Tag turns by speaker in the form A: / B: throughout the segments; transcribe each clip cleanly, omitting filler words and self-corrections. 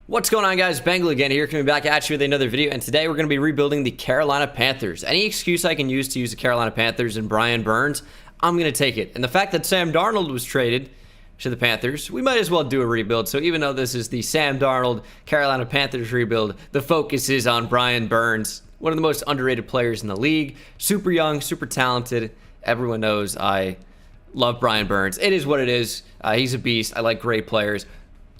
A: What's going on, guys? Bengal again here, coming back at you with another video, and today we're going to be rebuilding the Carolina Panthers. Any excuse I can use to use the Carolina Panthers and Brian Burns, I'm going to take it. And the fact that Sam Darnold was traded to the Panthers, we might as well do a rebuild. So even though this is the Sam Darnold Carolina Panthers rebuild, the focus is on Brian Burns, one of the most underrated players in the league. Super young, super talented. Everyone knows I love Brian Burns. It is what it is. He's a beast. I like great players.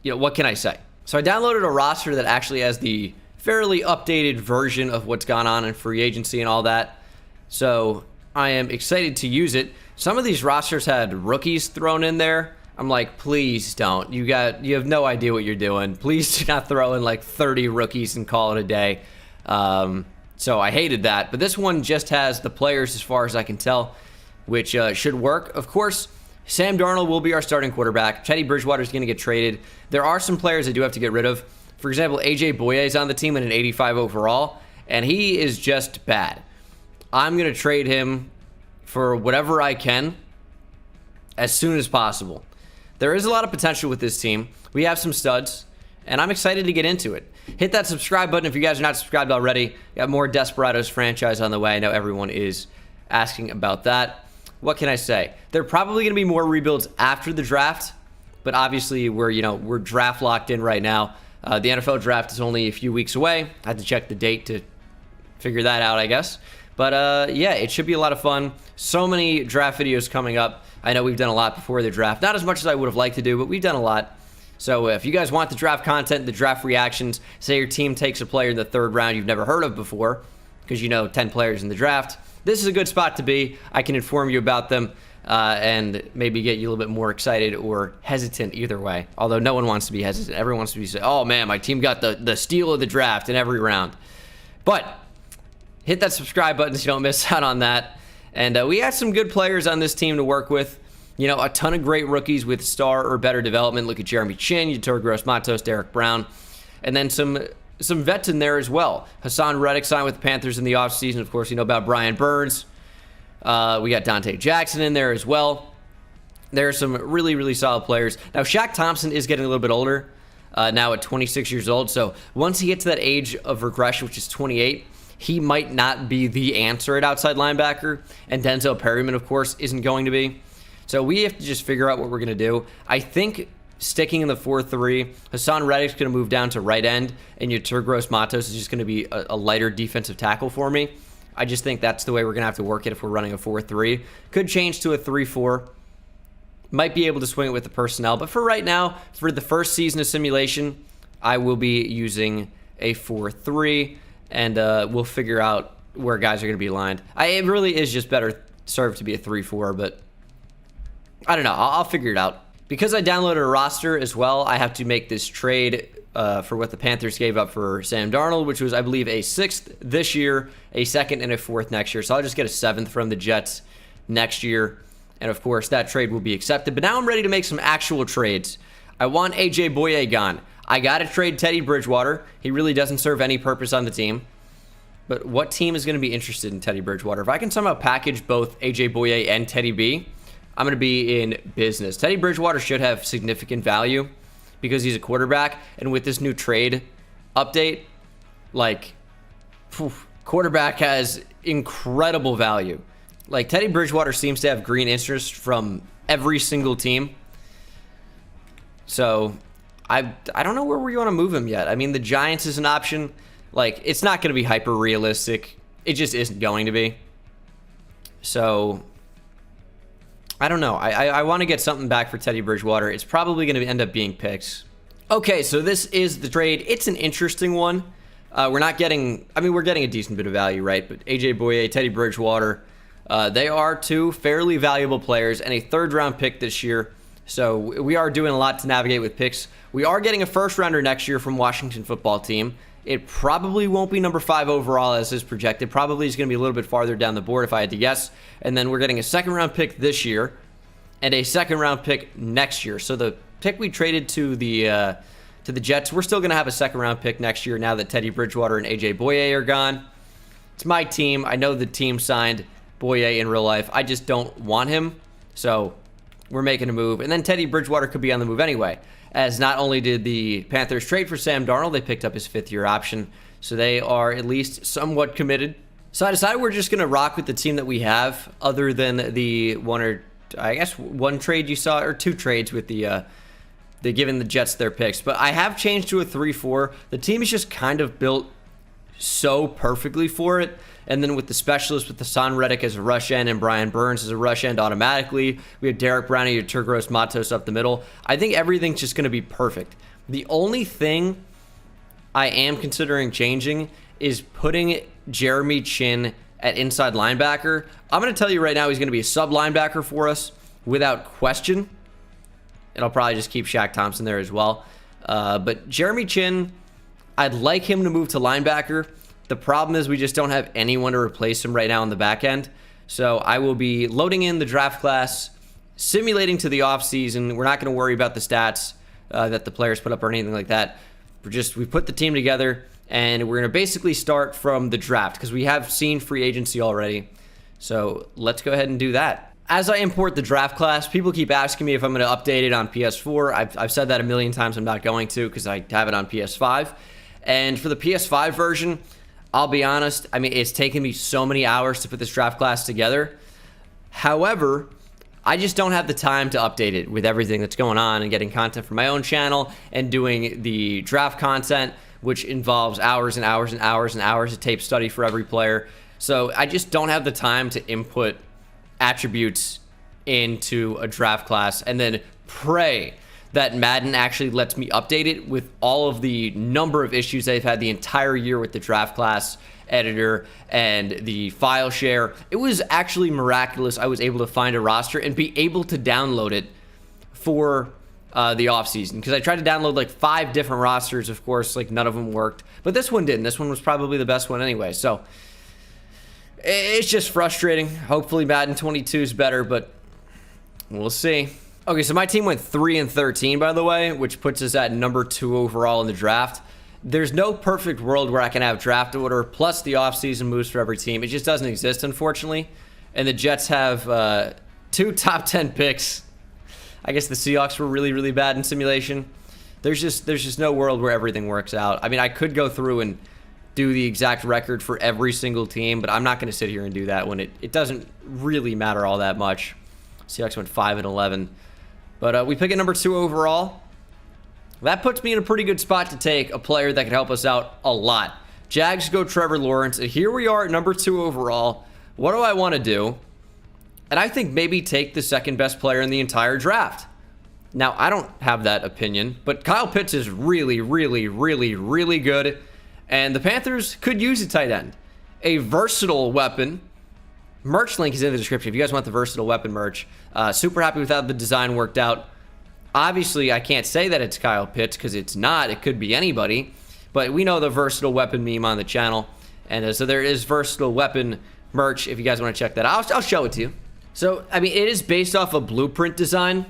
A: You know, what can I say? So I downloaded a roster that actually has the fairly updated version of what's gone on in free agency and all that. So I am excited to use it. Some of these rosters had rookies thrown in there. I'm like, please don't. You have no idea what you're doing. Please do not throw in like 30 rookies and call it a day. So I hated that. But this one just has the players as far as I can tell, which should work. Of course, Sam Darnold will be our starting quarterback. Teddy Bridgewater is going to get traded. There are some players I do have to get rid of. For example, AJ Boye is on the team at an 85 overall, and he is just bad. I'm going to trade him for whatever I can as soon as possible. There is a lot of potential with this team. We have some studs, and I'm excited to get into it. Hit that subscribe button if you guys are not subscribed already. Got more Desperados franchise on the way. I know everyone is asking about that. What can I say? There are probably going to be more rebuilds after the draft, but obviously we're draft locked in right now. The NFL draft is only a few weeks away. I had to check the date to figure that out, I guess. But yeah, it should be a lot of fun. So many draft videos coming up. I know we've done a lot before the draft. Not as much as I would have liked to do, but we've done a lot. So if you guys want the draft content, the draft reactions, say your team takes a player in the third round you've never heard of before, because you know 10 players in the draft, this is a good spot to be. I can inform you about them and maybe get you a little bit more excited or hesitant either way. Although no one wants to be hesitant. Everyone wants to be saying, oh man, my team got the steal of the draft in every round. But hit that subscribe button so you don't miss out on that. And we had some good players on this team to work with. You know, a ton of great rookies with star or better development. Look at Jeremy Chin, Yetur Gross-Matos, Derek Brown. And then some vets in there as well. Hassan Reddick signed with the Panthers in the offseason. Of course, you know about Brian Burns. We got Dante Jackson in there as well. There are some really, really solid players. Now, Shaq Thompson is getting a little bit older, now at 26 years old. So once he gets to that age of regression, which is 28, he might not be the answer at outside linebacker. And Denzel Perryman, of course, isn't going to be. So we have to just figure out what we're going to do. I think sticking in the 4-3, Hassan Reddick's going to move down to right end, and Yetur Gross-Matos is just going to be a lighter defensive tackle for me. I just think that's the way we're going to have to work it if we're running a 4-3. Could change to a 3-4. Might be able to swing it with the personnel, but for right now, for the first season of simulation, I will be using a 4-3, and we'll figure out where guys are going to be lined. It really is just better served to be a 3-4, but I don't know. I'll figure it out. Because I downloaded a roster as well, I have to make this trade for what the Panthers gave up for Sam Darnold, which was, I believe, a 6th this year, a 2nd, and a 4th next year. So I'll just get a 7th from the Jets next year. And, of course, that trade will be accepted. But now I'm ready to make some actual trades. I want AJ Boye gone. I got to trade Teddy Bridgewater. He really doesn't serve any purpose on the team. But what team is going to be interested in Teddy Bridgewater? If I can somehow package both AJ Boye and Teddy B, I'm going to be in business. Teddy Bridgewater should have significant value because he's a quarterback. And with this new trade update, like, quarterback has incredible value. Like, Teddy Bridgewater seems to have green interest from every single team. So, I don't know where we want to move him yet. I mean, the Giants is an option. Like, it's not going to be hyper realistic. It just isn't going to be. So I don't know. I want to get something back for Teddy Bridgewater. It's probably going to end up being picks. Okay, so this is the trade. It's an interesting one. We're getting a decent bit of value, right? But AJ Boye, Teddy Bridgewater, they are two fairly valuable players and a 3rd-round pick this year. So we are doing a lot to navigate with picks. We are getting a 1st-rounder next year from Washington football team. It probably won't be number 5 overall as is projected. Probably is going to be a little bit farther down the board if I had to guess. And then we're getting a 2nd-round pick this year and a 2nd-round pick next year. So the pick we traded to the Jets, we're still going to have a 2nd-round pick next year now that Teddy Bridgewater and AJ Boye are gone. It's my team. I know the team signed Boye in real life. I just don't want him. So we're making a move. And then Teddy Bridgewater could be on the move anyway. as not only did the Panthers trade for Sam Darnold, they picked up his 5th-year option. So they are at least somewhat committed. So I decided we're just going to rock with the team that we have, other than the one trade you saw, or 2 trades with the giving the Jets their picks. But I have changed to a 3-4. The team is just kind of built so perfectly for it. And then with the specialists, with Hassan Reddick as a rush end and Brian Burns as a rush end automatically, we have Derek Brown and Turgros Matos up the middle. I think everything's just going to be perfect. The only thing I am considering changing is putting Jeremy Chin at inside linebacker. I'm going to tell you right now, he's going to be a sub linebacker for us without question. And I'll probably just keep Shaq Thompson there as well. But Jeremy Chin, I'd like him to move to linebacker. The problem is we just don't have anyone to replace him right now on the back end. So I will be loading in the draft class, simulating to the offseason. We're not going to worry about the stats that the players put up or anything like that. We put the team together, and we're going to basically start from the draft because we have seen free agency already. So let's go ahead and do that. As I import the draft class, people keep asking me if I'm going to update it on PS4. I've said that a million times. I'm not going to because I have it on PS5. And for the PS5 version, I'll be honest, I mean, it's taken me so many hours to put this draft class together. However, I just don't have the time to update it with everything that's going on and getting content from my own channel and doing the draft content, which involves hours and hours and hours and hours of tape study for every player. So I just don't have the time to input attributes into a draft class and then pray that Madden actually lets me update it with all of the number of issues they've had the entire year with the draft class editor and the file share. It was actually miraculous I was able to find a roster and be able to download it for the offseason, because I tried to download like 5 different rosters. Of course, like none of them worked, but this one didn't. This one was probably the best one anyway. So it's just frustrating. Hopefully Madden 22 is better, but we'll see. Okay, so my team went 3-13, by the way, which puts us at number 2 overall in the draft. There's no perfect world where I can have draft order plus the offseason moves for every team. It just doesn't exist, unfortunately. And the Jets have 2 top 10 picks. I guess the Seahawks were really, really bad in simulation. There's just no world where everything works out. I mean, I could go through and do the exact record for every single team, but I'm not going to sit here and do that when it doesn't really matter all that much. Seahawks went 5-11. But we pick at number 2 overall. That puts me in a pretty good spot to take a player that could help us out a lot. Jags go Trevor Lawrence, and here we are at number 2 overall. What do I want to do? And I think maybe take the second best player in the entire draft. Now, I don't have that opinion, but Kyle Pitts is really, really, really, really good, and the Panthers could use a tight end. A versatile weapon. Merch link is in the description if you guys want the versatile weapon merch. Super happy with how the design worked out. Obviously, I can't say that it's Kyle Pitts because it's not. It could be anybody. But we know the versatile weapon meme on the channel. And so there is versatile weapon merch if you guys want to check that out. I'll show it to you. So, I mean, it is based off a blueprint design.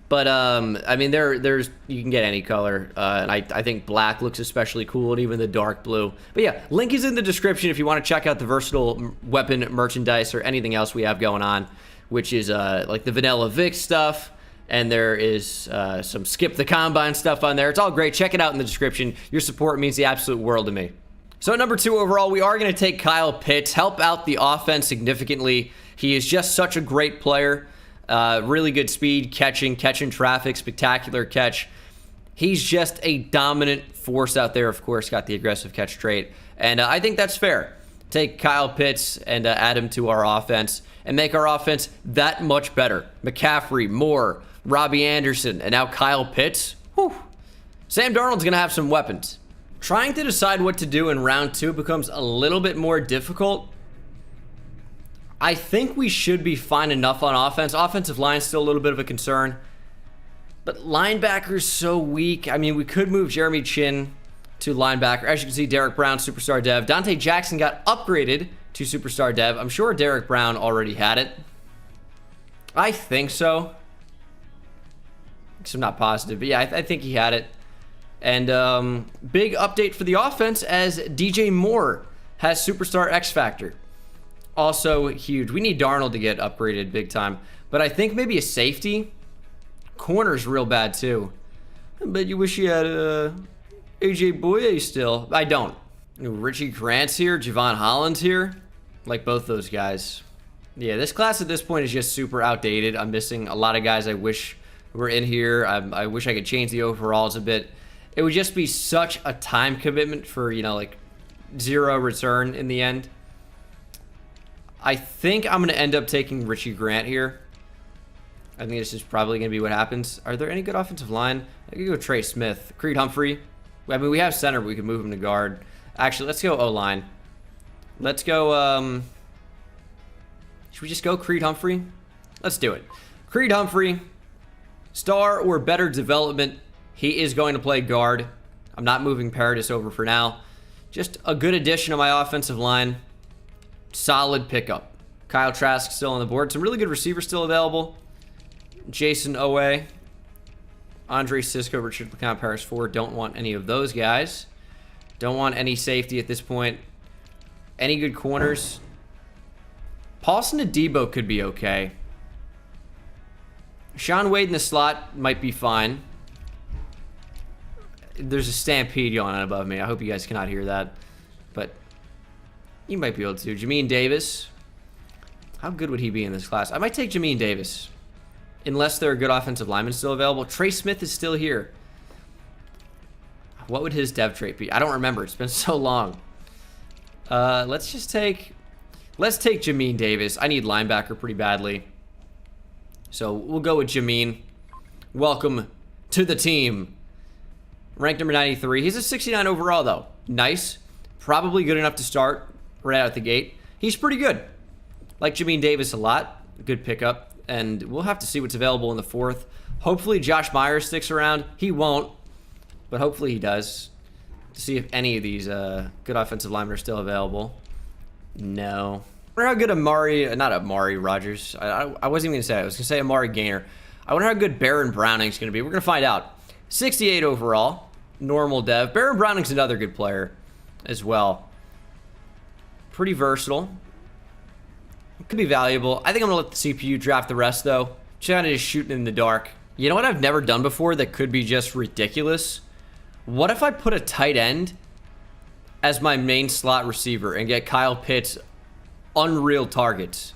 A: But, I mean, there's you can get any color. And I think black looks especially cool, and even the dark blue. But, yeah, link is in the description if you want to check out the versatile weapon merchandise or anything else we have going on, which is like the Vanilla Vic stuff. And there is some Skip the Combine stuff on there. It's all great. Check it out in the description. Your support means the absolute world to me. So at number 2 overall, we are going to take Kyle Pitts, help out the offense significantly. He is just such a great player. Really good speed, catching traffic, spectacular catch. He's just a dominant force out there. Of course, got the aggressive catch trait. And I think that's fair. Take Kyle Pitts and add him to our offense and make our offense that much better. McCaffrey, Moore, Robbie Anderson, and now Kyle Pitts. Whew. Sam Darnold's going to have some weapons. Trying to decide what to do in round 2 becomes a little bit more difficult. I think we should be fine enough on offense. Offensive line's still a little bit of a concern. But linebacker's so weak. I mean, we could move Jeremy Chin to linebacker. As you can see, Derek Brown, superstar dev. Dante Jackson got upgraded to superstar dev. I'm sure Derek Brown already had it. I think so. I'm not positive, but yeah, I think he had it. And big update for the offense as DJ Moore has superstar X Factor. Also huge. We need Darnold to get upgraded big time, but I think maybe a safety. Corner's real bad too. But you wish you had AJ Boye still. I don't. Richie Grant's here. Javon Holland's here. Like both those guys. Yeah, this class at this point is just super outdated. I'm missing a lot of guys I wish were in here. I wish I could change the overalls a bit. It would just be such a time commitment for, you know, like zero return in the end. I think I'm going to end up taking Richie Grant here. I think this is probably going to be what happens. Are there any good offensive line? I could go Trey Smith. Creed Humphrey. I mean, we have center, but we could move him to guard. Actually, let's go O-line. Let's go, should we just go Creed Humphrey? Let's do it. Creed Humphrey, star or better development. He is going to play guard. I'm not moving Paradis over for now. Just a good addition to my offensive line. Solid pickup. Kyle Trask still on the board. Some really good receivers still available. Jason Owe. Andre Sisco, Richard LeCounte, Paris Ford. Don't want any of those guys. Don't want any safety at this point. Any good corners? Paulson Adebo could be okay. Sean Wade in the slot might be fine. There's a stampede going on above me. I hope you guys cannot hear that. But you might be able to. Jamin Davis. How good would he be in this class? I might take Jamin Davis. Unless there are good offensive linemen still available. Trey Smith is still here. What would his dev trait be? I don't remember. It's been so long. Let's take Jamin Davis. I need linebacker pretty badly. So we'll go with Jamin. Welcome to the team. Ranked number 93. He's a 69 overall, though. Nice. Probably good enough to start right out the gate. He's pretty good. Like Jamin Davis a lot. Good pickup. And we'll have to see what's available in the fourth. Hopefully Josh Myers sticks around. He won't. But hopefully he does. To see if any of these good offensive linemen are still available. No. I wonder how good not Amari Rogers. I wasn't even going to say it. I was going to say Amari Gainer. I wonder how good Baron Browning's going to be. We're going to find out. 68 overall. Normal dev. Baron Browning's another good player as well. Pretty versatile. Could be valuable. I think I'm going to let the CPU draft the rest, though. Kind of just shooting in the dark. You know what I've never done before that could be just ridiculous? What if I put a tight end as my main slot receiver and get Kyle Pitts unreal targets?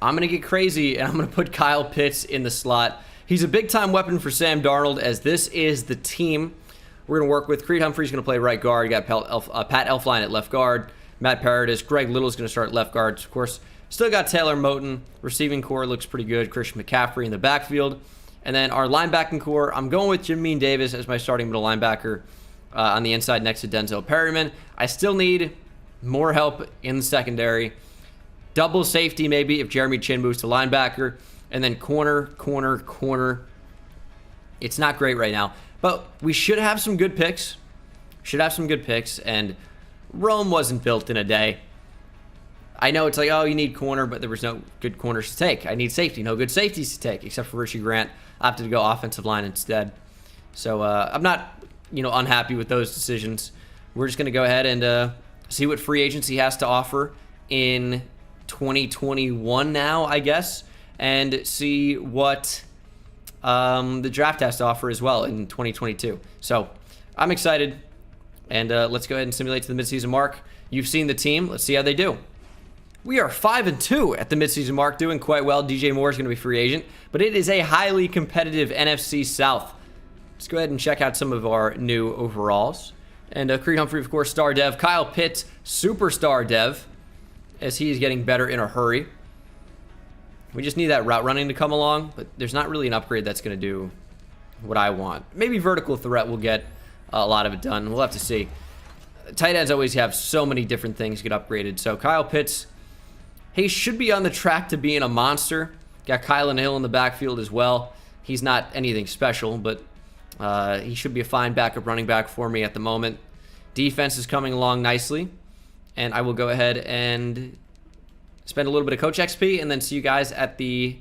A: I'm going to get crazy, and I'm going to put Kyle Pitts in the slot. He's a big-time weapon for Sam Darnold, as this is the team we're going to work with. Creed Humphrey's going to play right guard. You got Pat Elflein at left guard. Matt Paradis. Greg Little's going to start left guard. Of course, still got Taylor Moton. Receiving core looks pretty good. Christian McCaffrey in the backfield. And then our linebacking core, I'm going with Jamin Davis as my starting middle linebacker on the inside next to Denzel Perryman. I still need more help in the secondary. Double safety maybe if Jeremy Chin moves to linebacker. And then corner. It's not great right now. But we should have some good picks. And Rome wasn't built in a day. I know it's like, oh, you need corner, but there was no good corners to take. I need safety. No good safeties to take, except for Richie Grant. I opted to go offensive line instead. So I'm not, unhappy with those decisions. We're just going to go ahead and see what free agency has to offer in 2021 now, I guess, and see what the draft has to offer as well in 2022. So I'm excited, and let's go ahead and simulate to the midseason mark. You've seen the team. Let's see how they do. We are 5-2 at the midseason mark, doing quite well. DJ Moore is going to be free agent, but it is a highly competitive NFC South. Let's go ahead and check out some of our new overalls. And Creed Humphrey, of course, star dev. Kyle Pitts, superstar dev, as he is getting better in a hurry. We just need that route running to come along, but there's not really an upgrade that's going to do what I want. Maybe vertical threat will get a lot of it done. We'll have to see. Tight ends always have so many different things get upgraded. So Kyle Pitts, he should be on the track to being a monster. Got Kylan Hill in the backfield as well. He's not anything special, but he should be a fine backup running back for me at the moment. Defense is coming along nicely. And I will go ahead and spend a little bit of Coach XP and then see you guys at the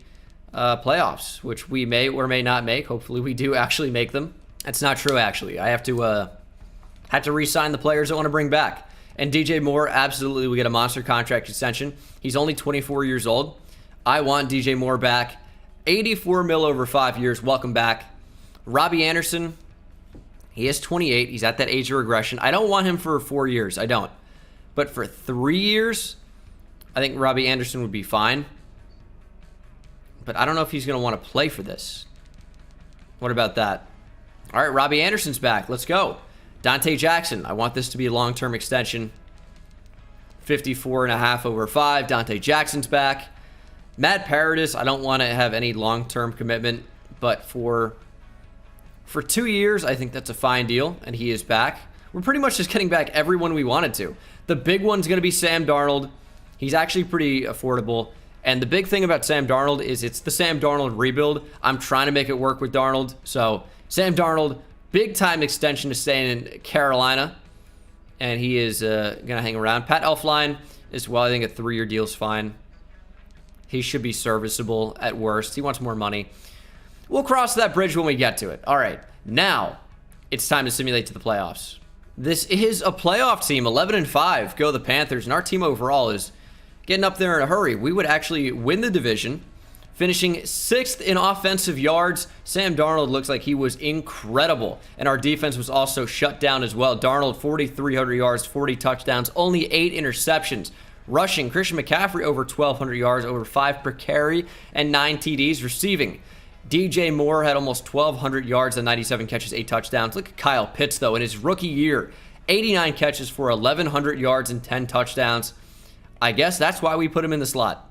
A: playoffs, which we may or may not make. Hopefully we do actually make them. That's not true, actually. I have to re-sign the players I want to bring back. And DJ Moore, absolutely, we get a monster contract extension. He's only 24 years old. I want DJ Moore back. 84 mil over 5 years. Welcome back. Robbie Anderson, he is 28. He's at that age of regression. I don't want him for 4 years. I don't. But for 3 years, I think Robbie Anderson would be fine. But I don't know if he's going to want to play for this. What about that? All right, Robbie Anderson's back. Let's go. Dante Jackson. I want this to be a long-term extension. 54.5 over 5. Dante Jackson's back. Matt Paradis, I don't want to have any long-term commitment. But for 2 years, I think that's a fine deal. And he is back. We're pretty much just getting back everyone we wanted to. The big one's going to be Sam Darnold. He's actually pretty affordable. And the big thing about Sam Darnold is it's the Sam Darnold rebuild. I'm trying to make it work with Darnold. So Sam Darnold, big time extension to stay in Carolina. And he is going to hang around. Pat Elflein as well. I think a 3-year deal is fine. He should be serviceable at worst. He wants more money. We'll cross that bridge when we get to it. All right. Now it's time to simulate to the playoffs. This is a playoff team. 11-5 go the Panthers. And our team overall is getting up there in a hurry. We would actually win the division, finishing 6th in offensive yards. Sam Darnold looks like he was incredible. And our defense was also shut down as well. Darnold, 4,300 yards, 40 touchdowns, only 8 interceptions. Rushing, Christian McCaffrey over 1,200 yards, over 5 per carry, and 9 TDs. Receiving, DJ Moore had almost 1,200 yards and 97 catches, 8 touchdowns. Look at Kyle Pitts, though, in his rookie year. 89 catches for 1,100 yards and 10 touchdowns. I guess that's why we put him in the slot.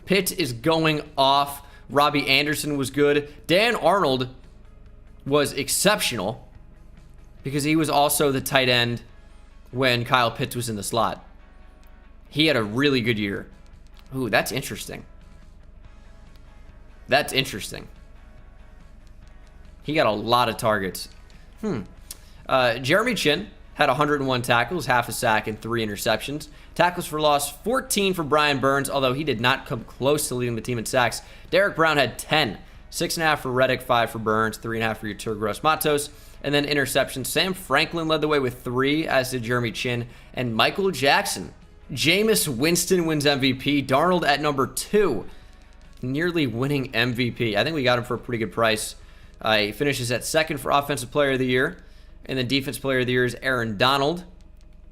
A: Pitt is going off. Robbie Anderson was good. Dan Arnold was exceptional because he was also the tight end when Kyle Pitts was in the slot. He had a really good year. Ooh, that's interesting. That's interesting. He got a lot of targets. Jeremy Chin had 101 tackles, half a sack, and 3 interceptions. Tackles for loss, 14 for Brian Burns, although he did not come close to leading the team in sacks. Derek Brown had 10. 6.5 for Reddick, 5 for Burns, 3.5 for Yetur Gross-Matos. And then interceptions. Sam Franklin led the way with 3, as did Jeremy Chin. And Michael Jackson. Jameis Winston wins MVP. Darnold at number 2. Nearly winning MVP. I think we got him for a pretty good price. He finishes at 2nd for Offensive Player of the Year. And the Defensive Player of the Year is Aaron Donald.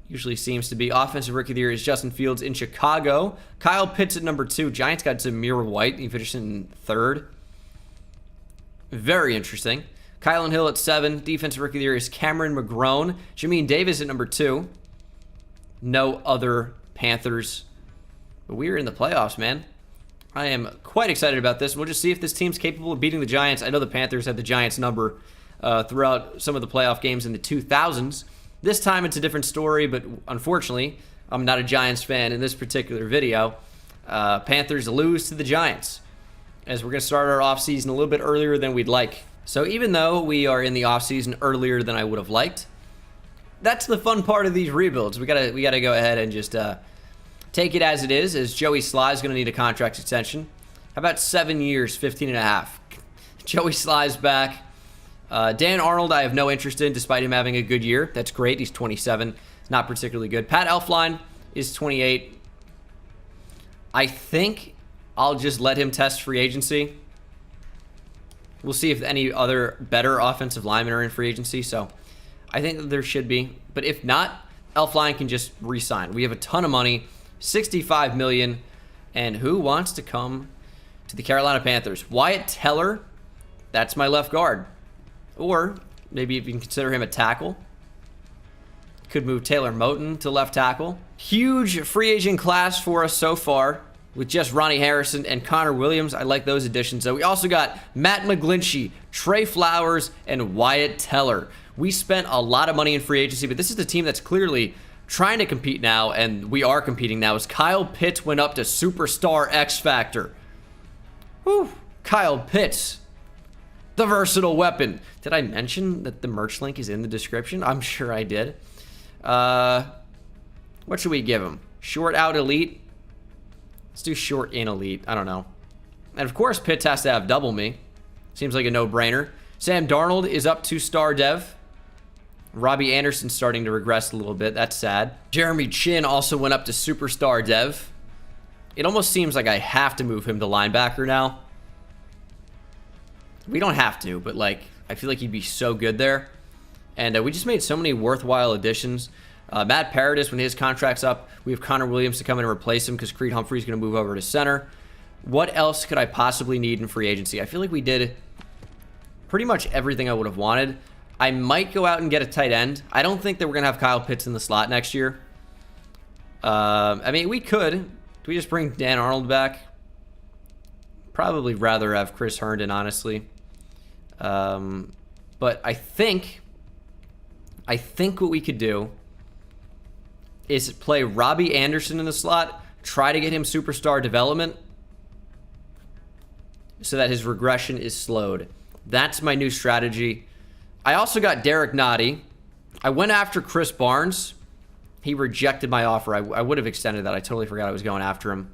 A: Usually seems to be. Offensive Rookie of the Year is Justin Fields in Chicago. Kyle Pitts at number 2. Giants got Zamir White. He finished in 3rd. Very interesting. Kylan Hill at 7. Defensive Rookie of the Year is Cameron McGrone. Jamin Davis at number 2. No other Panthers. But we are in the playoffs, man. I am quite excited about this. We'll just see if this team's capable of beating the Giants. I know the Panthers had the Giants number throughout some of the playoff games in the 2000s. This time it's a different story, but unfortunately, I'm not a Giants fan in this particular video. Panthers lose to the Giants, as we're going to start our offseason a little bit earlier than we'd like. So even though we are in the offseason earlier than I would have liked, that's the fun part of these rebuilds. We gotta go ahead and just take it as it is, as Joey Sly is going to need a contract extension. How about 7 years, 15.5? Joey Sly's back. Dan Arnold, I have no interest in, despite him having a good year. That's great. He's 27. Not particularly good. Pat Elflein is 28. I think I'll just let him test free agency. We'll see if any other better offensive linemen are in free agency. So I think that there should be. But if not, Elflein can just re-sign. We have a ton of money, $65 million. And who wants to come to the Carolina Panthers? Wyatt Teller, that's my left guard. Or maybe if you can consider him a tackle. Could move Taylor Moton to left tackle. Huge free agent class for us so far, with just Ronnie Harrison and Connor Williams. I like those additions. So we also got Matt McGlinchey, Trey Flowers, and Wyatt Teller. We spent a lot of money in free agency, but this is the team that's clearly trying to compete now, and we are competing now, as Kyle Pitts went up to Superstar X Factor. Whew, Kyle Pitts. The versatile weapon. Did I mention that the merch link is in the description? I'm sure I did. What should we give him? Short out elite? Let's do short in elite. I don't know. And of course, Pitts has to have double me. Seems like a no-brainer. Sam Darnold is up to star dev. Robbie Anderson's starting to regress a little bit. That's sad. Jeremy Chin also went up to superstar dev. It almost seems like I have to move him to linebacker now. We don't have to, but like, I feel like he'd be so good there. And we just made so many worthwhile additions. Matt Paradis, when his contract's up, we have Connor Williams to come in and replace him because Creed Humphrey's going to move over to center. What else could I possibly need in free agency? I feel like we did pretty much everything I would have wanted. I might go out and get a tight end. I don't think that we're going to have Kyle Pitts in the slot next year. I mean, we could. Do we just bring Dan Arnold back? Probably rather have Chris Herndon, honestly. But I think what we could do is play Robbie Anderson in the slot, try to get him superstar development so that his regression is slowed. That's my new strategy. I also got Derek Nottie. I went after Chris Barnes. He rejected my offer. I would have extended that. I totally forgot I was going after him.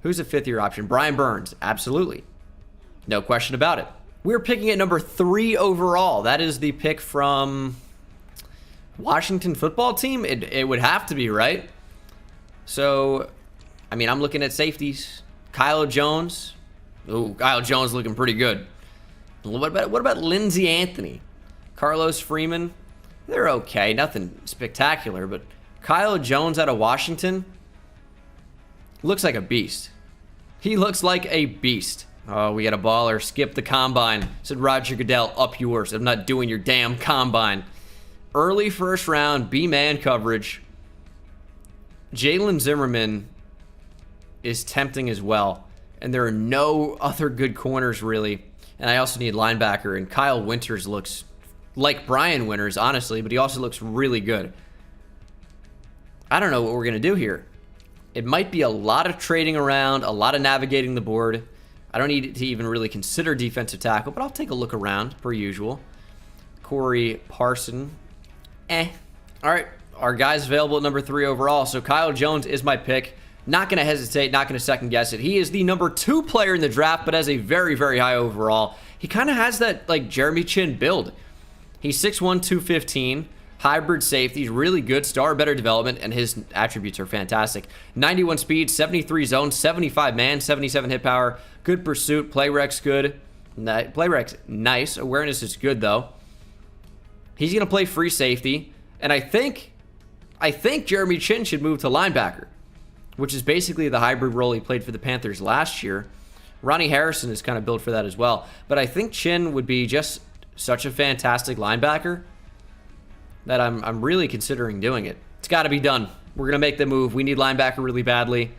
A: Who's a fifth-year option? Brian Burns. Absolutely. No question about it. We're picking at number 3 overall. That is the pick from Washington football team. It would have to be, right? So, I mean, I'm looking at safeties. Kyle Jones. Ooh, Kyle Jones looking pretty good. What about Lindsey Anthony? Carlos Freeman? They're okay. Nothing spectacular, but Kyle Jones out of Washington looks like a beast. He looks like a beast. Oh, we got a baller. Skip the combine. Said Roger Goodell, up yours. I'm not doing your damn combine. Early first round, B-man coverage. Jalen Zimmerman is tempting as well. And there are no other good corners, really. And I also need linebacker. And Kyle Winters looks like Brian Winters, honestly, but he also looks really good. I don't know what we're going to do here. It might be a lot of trading around, a lot of navigating the board. I don't need to even really consider defensive tackle, but I'll take a look around, per usual. Corey Parson. All right, our guy's available at number 3 overall, so Kyle Jones is my pick. Not going to hesitate, not going to second guess it. He is the number 2 player in the draft, but has a very, very high overall. He kind of has that, like, Jeremy Chin build. He's 6'1", 215, hybrid safety. He's really good, star better development, and his attributes are fantastic. 91 speed, 73 zone, 75 man, 77 hit power, good pursuit, play rec's good. Play rec's nice. Awareness is good, though. He's going to play free safety, and I think Jeremy Chin should move to linebacker, which is basically the hybrid role he played for the Panthers last year. Ronnie Harrison is kind of built for that as well. But I think Chin would be just such a fantastic linebacker that I'm really considering doing it. It's got to be done. We're going to make the move. We need linebacker really badly.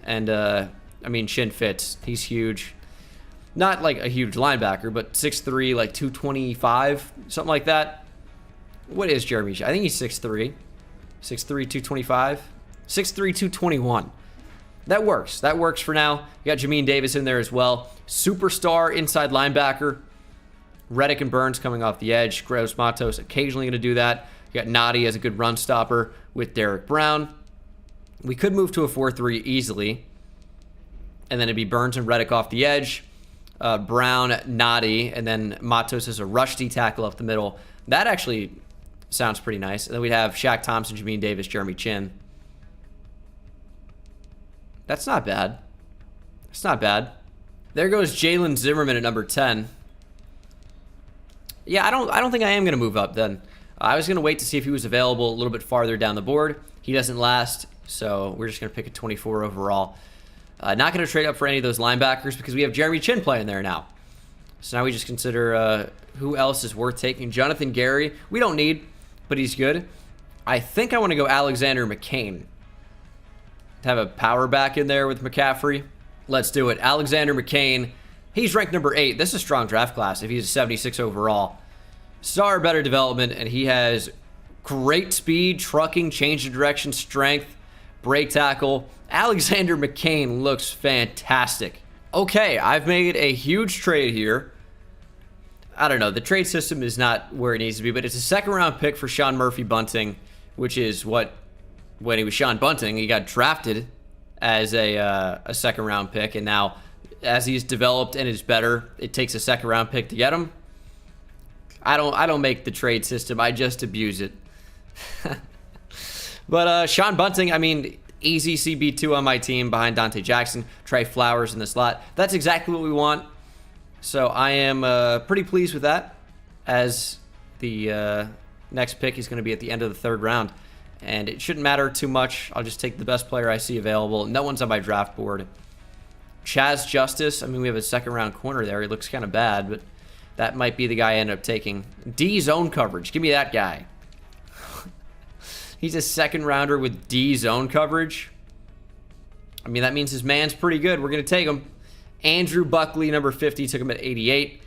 A: And, I mean, Chin fits. He's huge. Not like a huge linebacker, but 6'3", like 225, something like that. What is Jeremy Chin? I think he's 6'3". 6'3", 225. 6'3", 221. That works. That works for now. You got Jamin Davis in there as well. Superstar inside linebacker. Reddick and Burns coming off the edge. Gross Matos occasionally going to do that. You got Nottie as a good run stopper with Derek Brown. We could move to a 4-3 easily. And then it'd be Burns and Reddick off the edge. Brown, Nottie, and then Matos as a rush D tackle up the middle. That actually sounds pretty nice. And then we'd have Shaq Thompson, Jamin Davis, Jeremy Chin. That's not bad. It's not bad. There goes Jalen Zimmerman at number 10. Yeah, I don't think I am going to move up then. I was going to wait to see if he was available a little bit farther down the board. He doesn't last, so we're just going to pick a 24 overall. Not going to trade up for any of those linebackers because we have Jeremy Chin playing there now. So now we just consider who else is worth taking. Jonathan Gary, we don't need, but he's good. I think I want to go Alexander McCain. Have a power back in there with McCaffrey. Let's do it. Alexander McCain. He's ranked number 8. This is a strong draft class if he's a 76 overall. Star better development, and he has great speed, trucking, change of direction, strength, break tackle. Alexander McCain looks fantastic. Okay, I've made a huge trade here. I don't know. The trade system is not where it needs to be, but it's a second-round pick for Sean Murphy-Bunting, which is what, when he was Sean Bunting, he got drafted as a second-round pick, and now as he's developed and is better, it takes a second-round pick to get him. I don't make the trade system. I just abuse it. But Sean Bunting, I mean, easy CB2 on my team behind Dante Jackson, Trey Flowers in the slot. That's exactly what we want. So I am pretty pleased with that. as the next pick is going to be at the end of the 3rd round. And it shouldn't matter too much. I'll just take the best player I see available. No one's on my draft board. Chaz Justice. I mean, we have a 2nd round corner there. He looks kind of bad, but that might be the guy I end up taking. D zone coverage. Give me that guy. He's a 2nd rounder with D zone coverage. I mean, that means his man's pretty good. We're going to take him. Andrew Buckley, number 50, took him at 88.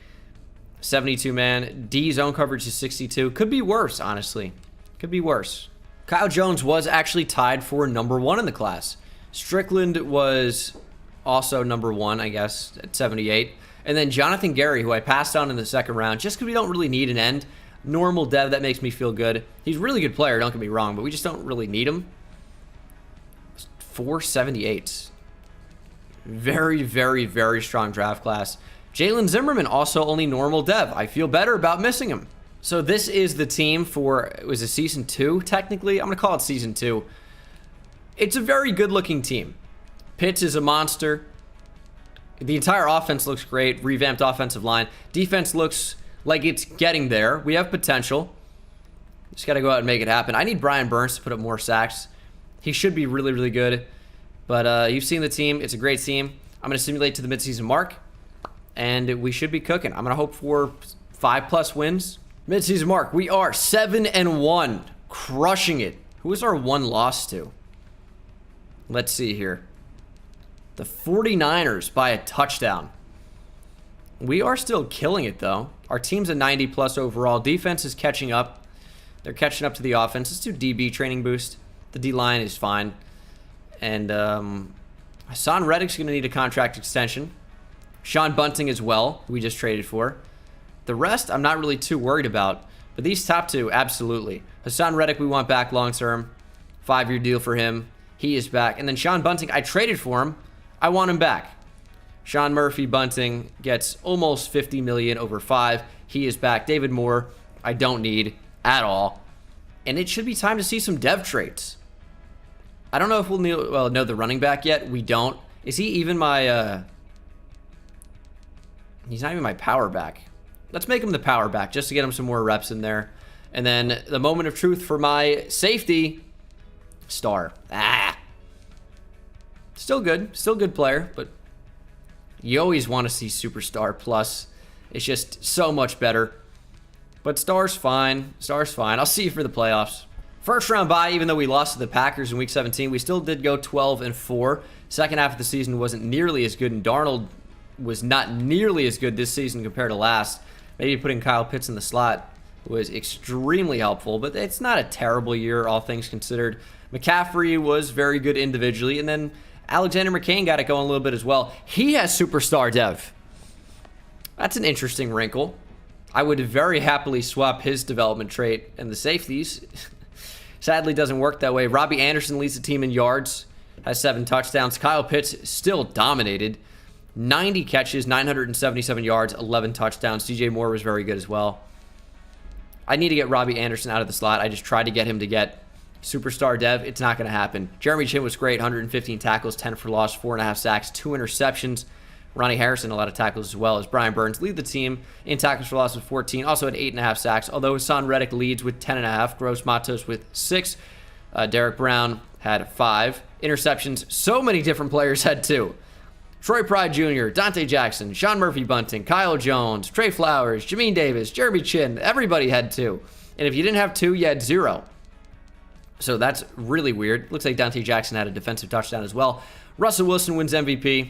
A: 72 man. D zone coverage is 62. Could be worse, honestly. Could be worse. Kyle Jones was actually tied for number 1 in the class. Strickland was also number 1, I guess, at 78. And then Jonathan Gary, who I passed on in the 2nd round, just because we don't really need an end. Normal dev, that makes me feel good. He's a really good player, don't get me wrong, but we just don't really need him. 478. Very, very, very strong draft class. Jalen Zimmerman, also only normal dev. I feel better about missing him. So this is the team for, it was a season 2, technically. I'm going to call it season 2. It's a very good-looking team. Pitts is a monster. The entire offense looks great. Revamped offensive line. Defense looks like it's getting there. We have potential. Just got to go out and make it happen. I need Brian Burns to put up more sacks. He should be really, really good. But you've seen the team. It's a great team. I'm going to simulate to the midseason mark. And we should be cooking. I'm going to hope for 5+ wins. Midseason mark, we are 7-1, crushing it. Who is our 1 loss to? Let's see here. The 49ers by a touchdown. We are still killing it, though. Our team's a 90+ overall. Defense is catching up. They're catching up to the offense. Let's do DB training boost. The D-line is fine. And Hassan Reddick's going to need a contract extension. Sean Bunting as well, who we just traded for. The rest, I'm not really too worried about. But these top 2, absolutely. Hassan Reddick, we want back long-term. 5-year deal for him. He is back. And then Sean Bunting, I traded for him. I want him back. Sean Murphy Bunting gets almost $50 million over 5. He is back. David Moore, I don't need at all. And it should be time to see some dev traits. I don't know if we'll know the running back yet. We don't. Is he even my... He's not even my power back. Let's make him the power back just to get him some more reps in there. And then the moment of truth for my safety. Star. Still good. Still good player. But you always want to see Superstar Plus. It's just so much better. But Star's fine. Star's fine. I'll see you for the playoffs. 1st round bye, even though we lost to the Packers in Week 17, we still did go 12-4. 2nd half of the season wasn't nearly as good, and Darnold was not nearly as good this season compared to last. Maybe putting Kyle Pitts in the slot was extremely helpful, but it's not a terrible year, all things considered. McCaffrey was very good individually, and then Alexander McCain got it going a little bit as well. He has superstar dev. That's an interesting wrinkle. I would very happily swap his development trait and the safeties. Sadly, doesn't work that way. Robbie Anderson leads the team in yards, has 7 touchdowns. Kyle Pitts still dominated. 90 catches, 977 yards, 11 touchdowns. DJ Moore was very good as well. I need to get Robbie Anderson out of the slot. I just tried to get him to get superstar dev. It's not going to happen. Jeremy Chin was great. 115 tackles, 10 for loss, 4.5 sacks, 2 interceptions. Ronnie Harrison, a lot of tackles as well as Brian Burns lead the team in tackles for loss with 14. Also had 8.5 sacks, although Hassan Reddick leads with 10.5. Gross Matos with 6. Derek Brown had 5. Interceptions, so many different players had 2. Troy Pride Jr., Dante Jackson, Sean Murphy Bunting, Kyle Jones, Trey Flowers, Jamin Davis, Jeremy Chin. Everybody had 2. And if you didn't have 2, you had 0. So that's really weird. Looks like Dante Jackson had a defensive touchdown as well. Russell Wilson wins MVP.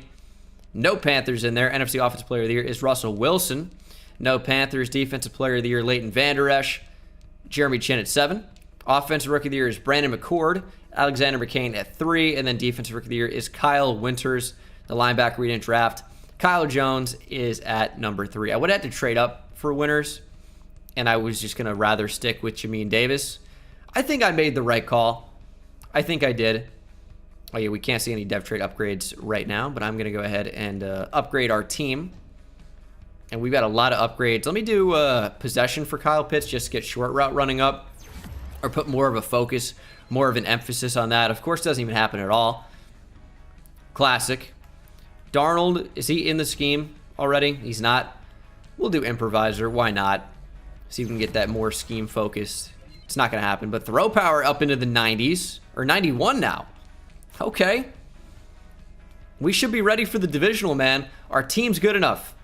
A: No Panthers in there. NFC Offensive Player of the Year is Russell Wilson. No Panthers. Defensive Player of the Year, Leighton Vander Esch. Jeremy Chin at 7. Offensive Rookie of the Year is Brandon McCord. Alexander McCain at 3. And then Defensive Rookie of the Year is Kyle Winters, the linebacker we didn't draft. Kyle Jones is at number 3. I would have had to trade up for Winters, and I was just going to rather stick with Jamin Davis. I think I made the right call. I think I did. Oh, yeah, we can't see any dev trade upgrades right now, but I'm going to go ahead and upgrade our team. And we've got a lot of upgrades. Let me do possession for Kyle Pitts, just to get short route running up, or put more of a focus, more of an emphasis on that. Of course, it doesn't even happen at all. Classic. Darnold, is he in the scheme already? He's not. We'll do improviser. Why not? See if we can get that more scheme focused. It's not going to happen, but throw power up into the 90s, or 91 now. Okay. We should be ready for the divisional, man. Our team's good enough.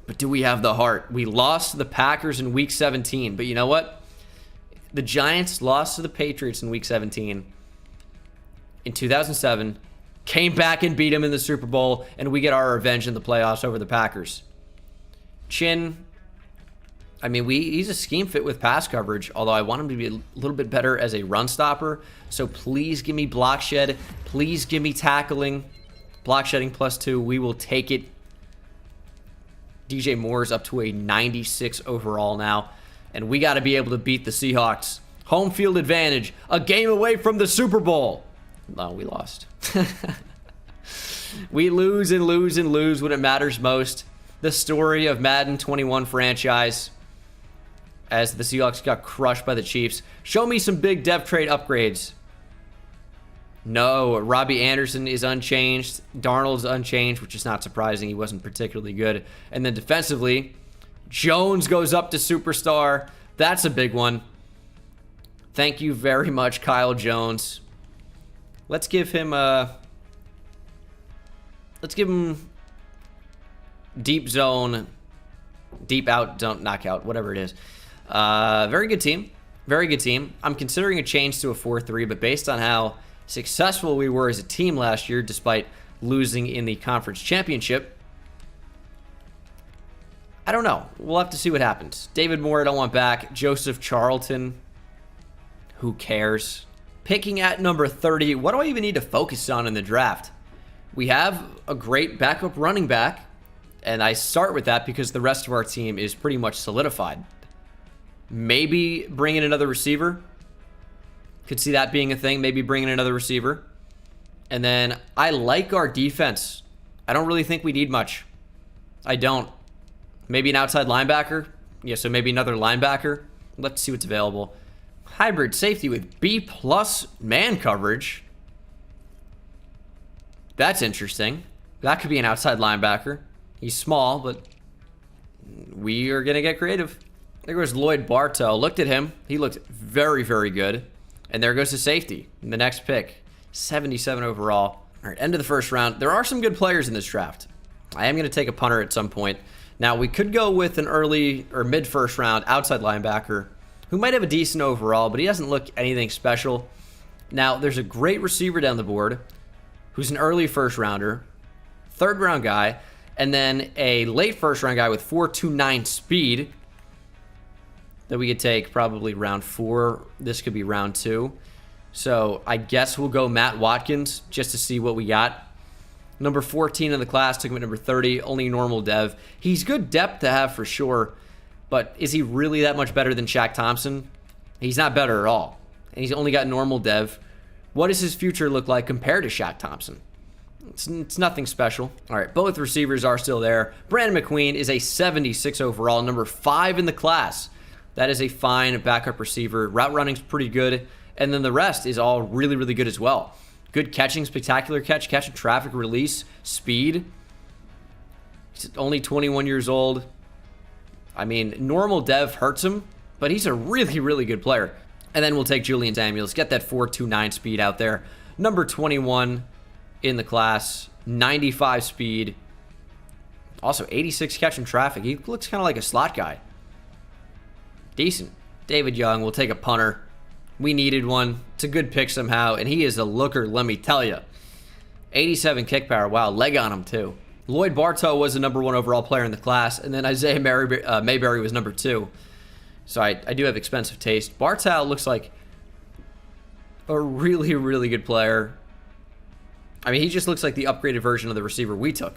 A: But do we have the heart? We lost to the Packers in Week 17, but you know what? The Giants lost to the Patriots in Week 17 in 2007, came back and beat them in the Super Bowl, and we get our revenge in the playoffs over the Packers. Chin, I mean, he's a scheme fit with pass coverage, although I want him to be a little bit better as a run stopper. So please give me block shed. Please give me tackling. Block shedding +2. We will take it. DJ Moore's up to a 96 overall now. And we got to be able to beat the Seahawks. Home field advantage. A game away from the Super Bowl. No, we lost. We lose and lose and lose when it matters most. The story of Madden 21 franchise as the Seahawks got crushed by the Chiefs. Show me some big dev trade upgrades. No, Robbie Anderson is unchanged. Darnold's unchanged, which is not surprising. He wasn't particularly good. And then defensively, Jones goes up to superstar. That's a big one. Thank you very much, Kyle Jones. Let's give him deep zone, deep out, don't knockout, whatever it is. Very good team. Very good team. I'm considering a change to a 4-3, but based on how successful we were as a team last year, despite losing in the conference championship, I don't know. We'll have to see what happens. David Moore, I don't want back. Joseph Charlton, who cares? Picking at number 30, what do I even need to focus on in the draft? We have a great backup running back, and I start with that because the rest of our team is pretty much solidified. Maybe bring in another receiver. Could see that being a thing. Maybe bring in another receiver. And then I like our defense. I don't really think we need much. I don't. Maybe an outside linebacker. Yeah, so maybe another linebacker. Let's see what's available. Hybrid safety with B+ man coverage. That's interesting. That could be an outside linebacker. He's small, but we are going to get creative. There goes Lloyd Bartow. Looked at him. He looked very, very good. And there goes the safety in the next pick. 77 overall. All right, end of the first round. There are some good players in this draft. I am going to take a punter at some point. Now, we could go with an early or mid-first round outside linebacker who might have a decent overall, but he doesn't look anything special. Now, there's a great receiver down the board who's an early first rounder, third round guy, and then a late first round guy with 4.29 speed that we could take probably round 4. This could be round 2. So I guess we'll go Matt Watkins just to see what we got. Number 14 in the class, took him at number 30, only normal dev. He's good depth to have for sure, but is he really that much better than Shaq Thompson? He's not better at all. And he's only got normal dev. What does his future look like compared to Shaq Thompson? It's nothing special. All right, both receivers are still there. Brandon McQueen is a 76 overall, number 5 in the class. That is a fine backup receiver. Route running's pretty good. And then the rest is all really, really good as well. Good catching, spectacular catch and traffic release, speed. He's only 21 years old. I mean, normal dev hurts him, but he's a really, really good player. And then we'll take Julian Samuels. Get that 4.29 speed out there. Number 21 in the class, 95 speed. Also, 86 catch and traffic. He looks kind of like a slot guy. Decent. David Young, we'll take a punter. We needed one. It's a good pick somehow, and he is a looker, let me tell you. 87 kick power. Wow, leg on him too. Lloyd Bartow was the number 1 overall player in the class, and then Isaiah Mayberry was number 2. So I do have expensive taste. Bartow looks like a really, really good player. I mean, he just looks like the upgraded version of the receiver we took.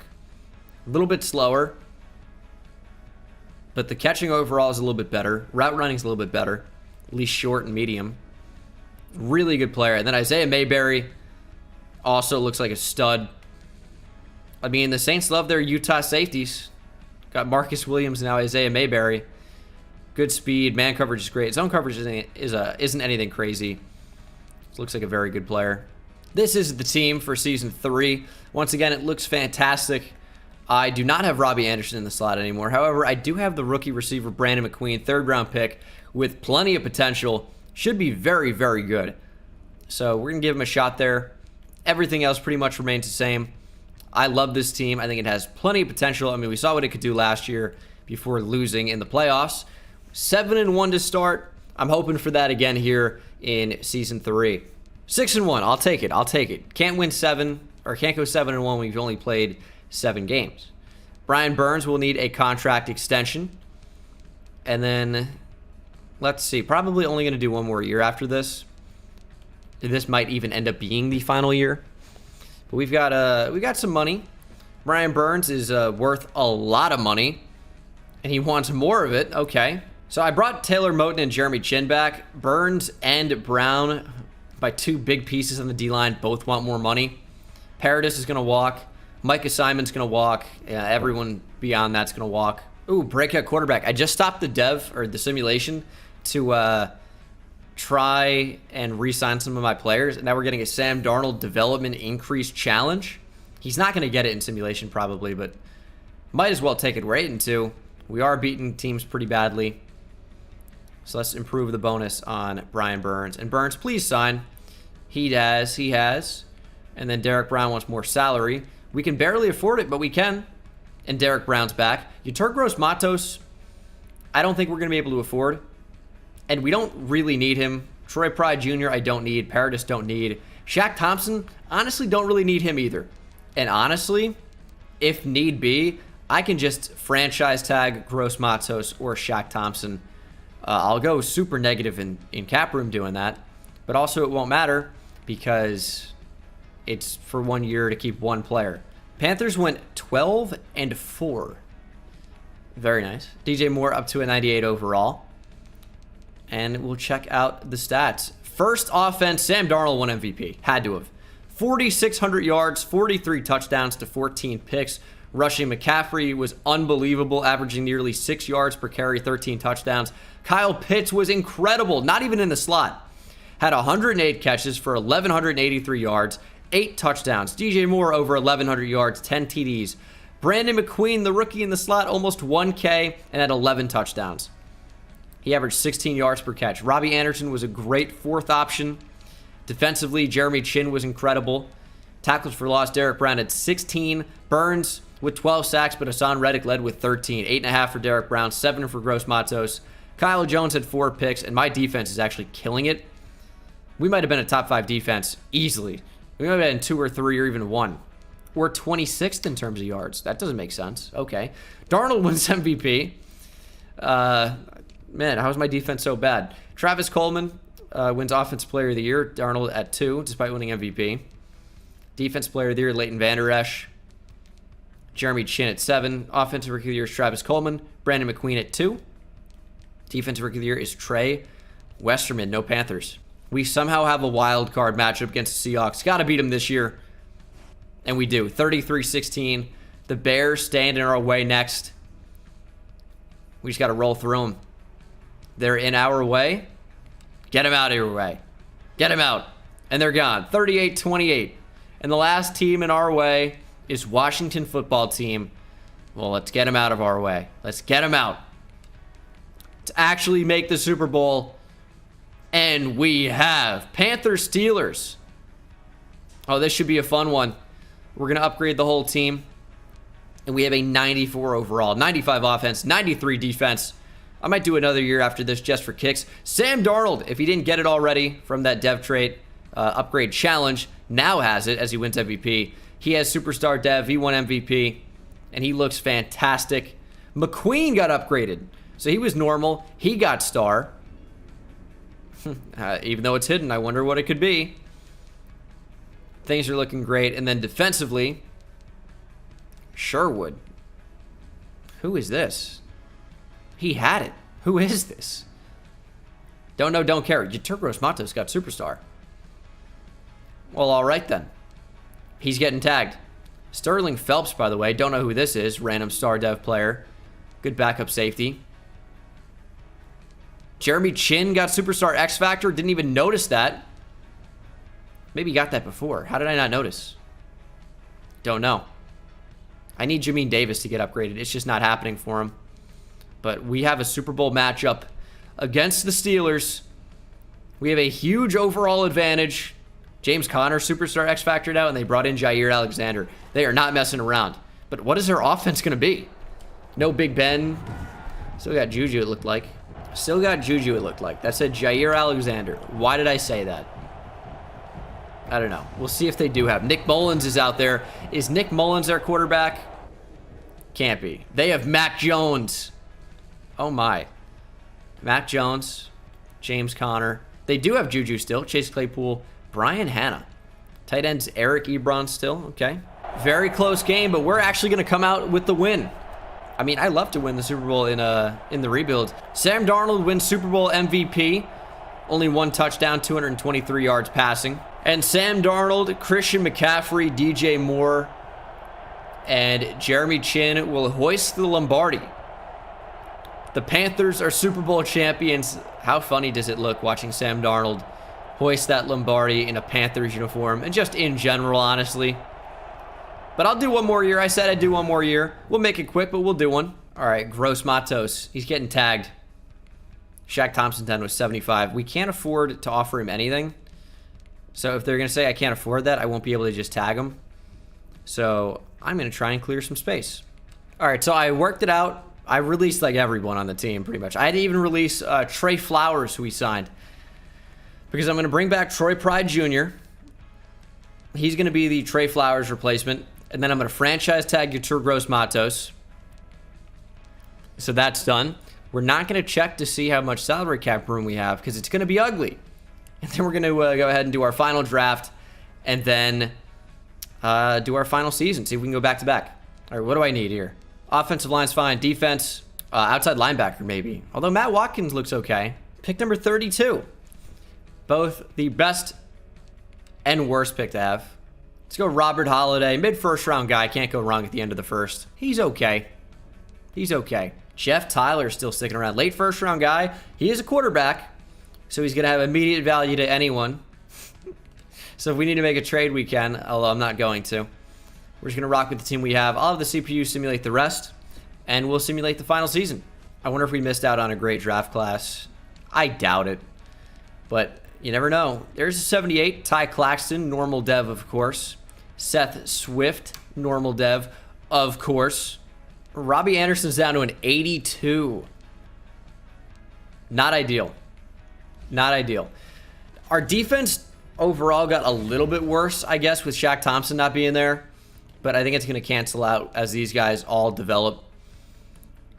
A: A little bit slower, but the catching overall is a little bit better. Route running is a little bit better, at least short and medium. Really good player. And then Isaiah Mayberry also looks like a stud. I mean, the Saints love their Utah safeties. Got Marcus Williams and now Isaiah Mayberry. Good speed. Man coverage is great. Zone coverage isn't anything crazy. Looks like a very good player. This is the team for Season 3. Once again, it looks fantastic. I do not have Robbie Anderson in the slot anymore. However, I do have the rookie receiver Brandon McQueen, 3rd round pick with plenty of potential. Should be very, very good. So we're going to give him a shot there. Everything else pretty much remains the same. I love this team. I think it has plenty of potential. I mean, we saw what it could do last year before losing in the playoffs. 7-1 to start. I'm hoping for that again here in Season 3. 6-1. I'll take it. I'll take it. Can't win 7, or can't go 7-1 when we've only played 7 games. Brian Burns will need a contract extension. And then, let's see. Probably only going to do one more year after this. This might even end up being the final year. But we got some money. Brian Burns is worth a lot of money. And he wants more of it. Okay. So I brought Taylor Moton and Jeremy Chin back. Burns and Brown, by 2 big pieces on the D-line, both want more money. Paradis is going to walk. Micah Simon's going to walk. Everyone beyond that's going to walk. Ooh, breakout quarterback. I just stopped the dev, or the simulation, to try and re-sign some of my players. And now we're getting a Sam Darnold development increase challenge. He's not going to get it in simulation probably, but might as well take it. We're 8-2. We are beating teams pretty badly. So let's improve the bonus on Brian Burns. And Burns, please sign. He has. And then Derek Brown wants more salary. We can barely afford it, but we can. And Derek Brown's back. Yeturgros Matos, I don't think we're going to be able to afford. And we don't really need him. Troy Pride Jr., I don't need. Paradis don't need. Shaq Thompson, honestly, don't really need him either. And honestly, if need be, I can just franchise tag Gross Matos or Shaq Thompson. I'll go super negative in cap room doing that. But also it won't matter because it's for 1 year to keep one player. Panthers went 12-4. Very nice. DJ Moore up to a 98 overall. And we'll check out the stats. First offense, Sam Darnold won MVP. Had to have. 4,600 yards, 43 touchdowns to 14 picks. Rushing McCaffrey was unbelievable, averaging nearly 6 yards per carry, 13 touchdowns. Kyle Pitts was incredible, not even in the slot. Had 108 catches for 1,183 yards, 8 touchdowns. DJ Moore over 1,100 yards, 10 TDs. Brandon McQueen, the rookie in the slot, almost 1K and had 11 touchdowns. He averaged 16 yards per catch. Robbie Anderson was a great 4th option. Defensively, Jeremy Chin was incredible. Tackles for loss, Derek Brown had 16. Burns with 12 sacks, but Hassan Reddick led with 13. 8.5 for Derek Brown, 7 for Gross Matos. Kyle Jones had 4 picks, and my defense is actually killing it. We might have been a top 5 defense easily. We might have been 2 or 3 or even 1. We're 26th in terms of yards. That doesn't make sense. Okay. Darnold wins MVP. Man, how is my defense so bad? Travis Coleman wins Offensive Player of the Year. Darnold at 2, despite winning MVP. Defense Player of the Year, Leighton Vander Esch. Jeremy Chin at 7. Offensive Rookie of the Year is Travis Coleman. Brandon McQueen at 2. Defensive Rookie of the Year is Trey Westerman. No Panthers. We somehow have a wild card matchup against the Seahawks. Got to beat them this year. And we do. 33-16. The Bears stand in our way next. We just got to roll through them. They're in our way. Get them out of your way. Get them out. And they're gone. 38-28. And the last team in our way is Washington football team. Well, let's get them out of our way. Let's get them out. To actually make the Super Bowl. And we have Panthers Steelers. Oh, this should be a fun one. We're going to upgrade the whole team. And we have a 94 overall. 95 offense, 93 defense. I might do another year after this just for kicks. Sam Darnold, if he didn't get it already from that dev trait upgrade challenge, now has it as he wins MVP. He has Superstar Dev. He won MVP. And he looks fantastic. McQueen got upgraded. So he was normal. He got star. Even though it's hidden, I wonder what it could be. Things are looking great. And then defensively, Sherwood. Who is this? He had it. Who is this? Don't know, don't care. Yeturgros Matos got Superstar. Well, all right then. He's getting tagged. Sterling Phelps, by the way. Don't know who this is. Random star dev player. Good backup safety. Jeremy Chin got Superstar X Factor. Didn't even notice that. Maybe he got that before. How did I not notice? Don't know. I need Jamin Davis to get upgraded. It's just not happening for him. But we have a Super Bowl matchup against the Steelers. We have a huge overall advantage. James Conner, superstar X Factored out, and they brought in Jair Alexander. They are not messing around. But what is their offense going to be? No Big Ben. Still got Juju, it looked like. Still got Juju, it looked like. That said Jair Alexander. Why did I say that? I don't know. We'll see if they do have. Nick Mullins is out there. Is Nick Mullins their quarterback? Can't be. They have Mac Jones. Oh, my. Mac Jones. James Conner. They do have Juju still. Chase Claypool. Brian Hanna. Tight ends Eric Ebron still. Okay. Very close game, but we're actually going to come out with the win. I mean, I love to win the Super Bowl in the rebuild. Sam Darnold wins Super Bowl MVP. Only 1 touchdown, 223 yards passing. And Sam Darnold, Christian McCaffrey, DJ Moore, and Jeremy Chin will hoist the Lombardi. The Panthers are Super Bowl champions. How funny does it look watching Sam Darnold hoist that Lombardi in a Panthers uniform, and just in general, honestly. But I'll do one more year. I said I'd do one more year. We'll make it quick, but we'll do one. All right, Gross Matos. He's getting tagged. Shaq Thompson 10 was 75. We can't afford to offer him anything. So if they're going to say I can't afford that, I won't be able to just tag him. So I'm going to try and clear some space. All right, so I worked it out. I released like everyone on the team pretty much. I had to even release Trey Flowers, who we signed. Because I'm going to bring back Troy Pride Jr. He's going to be the Trey Flowers replacement. And then I'm going to franchise tag Yetur Gross-Matos. So that's done. We're not going to check to see how much salary cap room we have because it's going to be ugly. And then we're going to go ahead and do our final draft. And then do our final season. See if we can go back to back. All right, what do I need here? Offensive line's fine. Defense, outside linebacker maybe. Although Matt Watkins looks okay. Pick number 32. Both the best and worst pick to have. Let's go Robert Holiday. Mid-first round guy. Can't go wrong at the end of the first. He's okay. He's okay. Jeff Tyler still sticking around. Late first round guy. He is a quarterback. So he's going to have immediate value to anyone. So if we need to make a trade, we can. Although I'm not going to. We're just going to rock with the team we have. I'll have the CPU simulate the rest. And we'll simulate the final season. I wonder if we missed out on a great draft class. I doubt it. But you never know. There's a 78. Ty Claxton, normal dev, of course. Seth Swift, normal dev, of course. Robbie Anderson's down to an 82. Not ideal. Not ideal. Our defense overall got a little bit worse, I guess, with Shaq Thompson not being there. But I think it's going to cancel out as these guys all develop.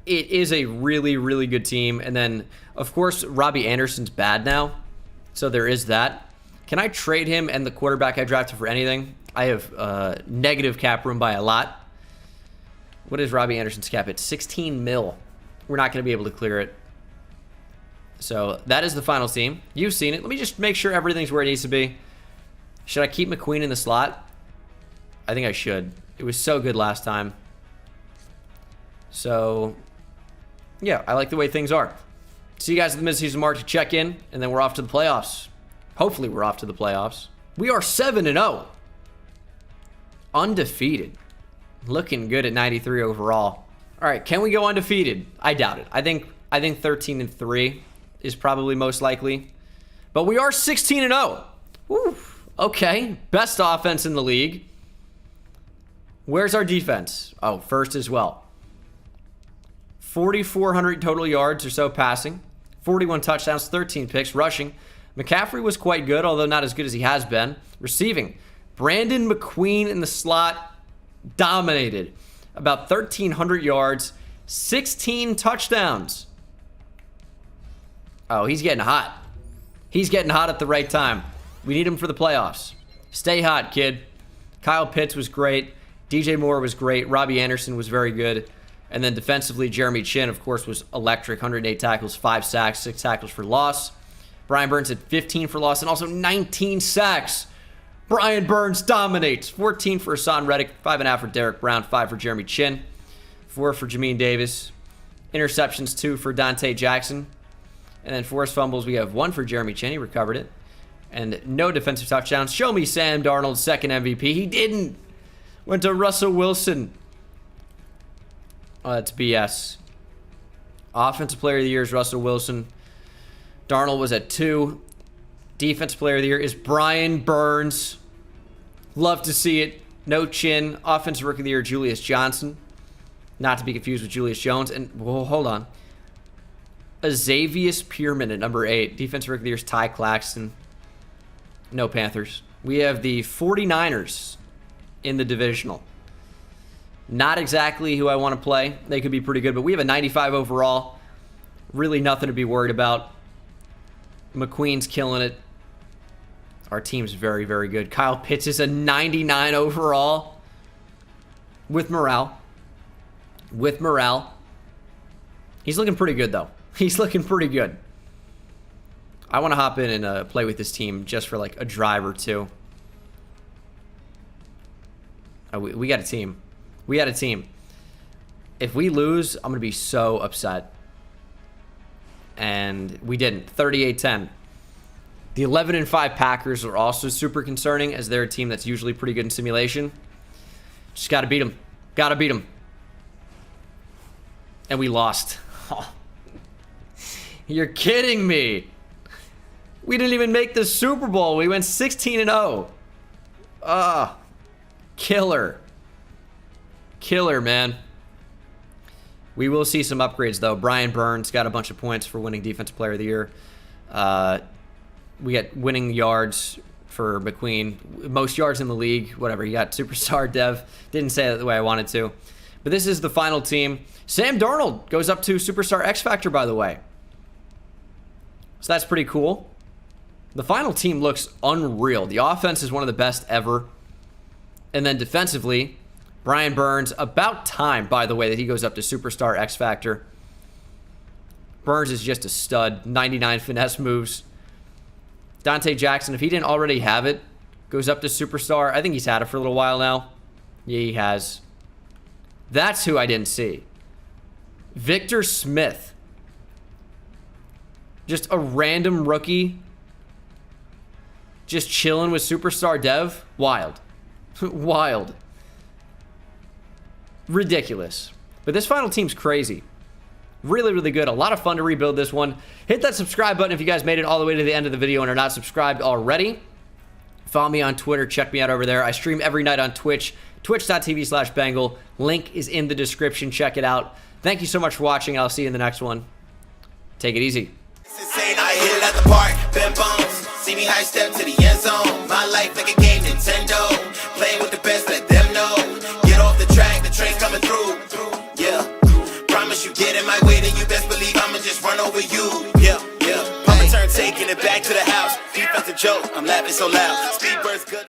A: It is a really, really good team. And then, of course, Robbie Anderson's bad now. So there is that. Can I trade him and the quarterback I drafted for anything? I have negative cap room by a lot. What is Robbie Anderson's cap? It's 16 mil. We're not going to be able to clear it. So that is the final team. You've seen it. Let me just make sure everything's where it needs to be. Should I keep McQueen in the slot? I think I should. It was so good last time. So, yeah, I like the way things are. See you guys at the mid-season mark to check in, and then we're off to the playoffs. Hopefully we're off to the playoffs. We are 7-0. Undefeated. Looking good at 93 overall. All right, can we go undefeated? I doubt it. I think 13-3 is probably most likely. But we are 16-0. Woo. Okay, best offense in the league. Where's our defense? Oh, first as well. 4,400 total yards or so passing. 41 touchdowns, 13 picks. Rushing. McCaffrey was quite good, although not as good as he has been. Receiving. Brandon McQueen in the slot. Dominated. About 1,300 yards. 16 touchdowns. Oh, he's getting hot. He's getting hot at the right time. We need him for the playoffs. Stay hot, kid. Kyle Pitts was great. DJ Moore was great. Robbie Anderson was very good. And then defensively, Jeremy Chin, of course, was electric. 108 tackles, 5 sacks, 6 tackles for loss. Brian Burns had 15 for loss and also 19 sacks. Brian Burns dominates. 14 for Hassan Reddick, 5.5 for Derek Brown, 5 for Jeremy Chin, 4 for Jamin Davis. Interceptions, 2 for Dante Jackson. And then forced fumbles, we have 1 for Jeremy Chin. He recovered it. And no defensive touchdowns. Show me Sam Darnold's second MVP. He didn't. Went to Russell Wilson. Oh, that's BS. Offensive player of the year is Russell Wilson. Darnold was at 2. Defensive player of the year is Brian Burns. Love to see it. No chin. Offensive rookie of the year, Julius Johnson. Not to be confused with Julius Jones. And, well, hold on. Xavier Pierman at number 8. Defensive rookie of the year is Ty Claxton. No Panthers. We have the 49ers in the divisional. Not exactly who I want to play. They could be pretty good, but we have a 95 overall. Really nothing to be worried about. McQueen's killing it. Our team's very, very good. Kyle Pitts is a 99 overall. With morale. With morale. He's looking pretty good, though. He's looking pretty good. I want to hop in and play with this team just for like a drive or two. We got a team. We got a team. If we lose, I'm going to be so upset. And we didn't. 38-10. The 11-5 Packers are also super concerning, as they're a team that's usually pretty good in simulation. Just got to beat them. Got to beat them. And we lost. Oh. You're kidding me. We didn't even make the Super Bowl. We went 16-0. Killer. Killer, man. We will see some upgrades, though. Brian Burns got a bunch of points for winning Defensive Player of the Year. We got winning yards for McQueen. Most yards in the league. Whatever. He got Superstar Dev. Didn't say it the way I wanted to. But this is the final team. Sam Darnold goes up to Superstar X Factor, by the way. So that's pretty cool. The final team looks unreal. The offense is one of the best ever. And then defensively, Brian Burns, about time, by the way, that he goes up to Superstar X Factor. Burns is just a stud. 99 finesse moves. Dante Jackson, if he didn't already have it, goes up to Superstar. I think he's had it for a little while now. Yeah, he has. That's who I didn't see. Victor Smith. Just a random rookie. Just chilling with Superstar Dev. Wild. Wild. Ridiculous. But this final team's crazy. Really, really good. A lot of fun to rebuild this one. Hit that subscribe button if you guys made it all the way to the end of the video and are not subscribed already. Follow me on Twitter. Check me out over there. I stream every night on Twitch. Twitch.tv/Bengal. Link is in the description. Check it out. Thank you so much for watching. I'll see you in the next one. Take it easy.
B: I hit it at the park, bend bones. See me high step to the end zone. My life like a game, Nintendo. Playing with the best, let them know. Get off the track, the train's coming through. Yeah. Promise you get in my way, then you best believe I'ma just run over you. Yeah, yeah. I'ma turn taking it back to the house. Defensive joke, I'm laughing so loud. Speed burst good.